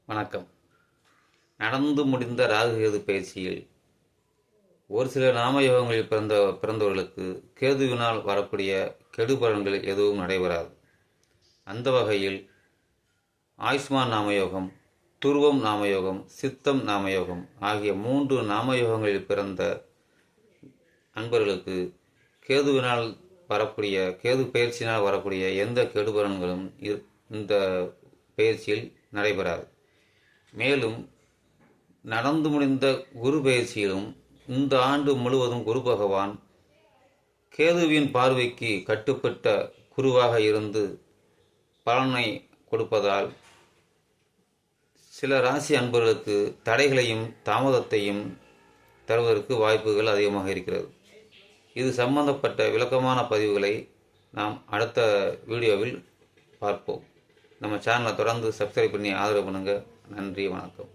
வணக்கம். நடந்து முடிந்த ராகுகேது பயிற்சியில் ஒரு சில நாமயோகங்களில் பிறந்தவர்களுக்கு கேதுவினால் வரக்கூடிய கெடுபலன்கள் எதுவும் நடைபெறாது. அந்த வகையில் ஆயுஷ்மான் நாமயோகம், துருவம் நாமயோகம், சித்தம் நாமயோகம் ஆகிய 3 நாமயோகங்களில் பிறந்த அன்பர்களுக்கு கேது பயிற்சியினால் வரக்கூடிய எந்த கெடுபலன்களும் இந்த பயிற்சியில் நடைபெறாது. மேலும் நடந்து முடிந்த குரு பயிற்சியிலும் இந்த ஆண்டு முழுவதும் குரு பகவான் கேதுவின் பார்வைக்கு கட்டுப்பட்ட குருவாக இருந்து பலனை கொடுப்பதால் சில ராசி அன்பர்களுக்கு தடைகளையும் தாமதத்தையும் தருவதற்கு வாய்ப்புகள் அதிகமாக இருக்கிறது. இது சம்பந்தப்பட்ட விளக்கமான பதிவுகளை நாம் அடுத்த வீடியோவில் பார்ப்போம். நம்ம சேனலை தொடர்ந்து சப்ஸ்கிரைப் பண்ணி ஆதரவு பண்ணுங்கள். நன்றி, வணக்கம்.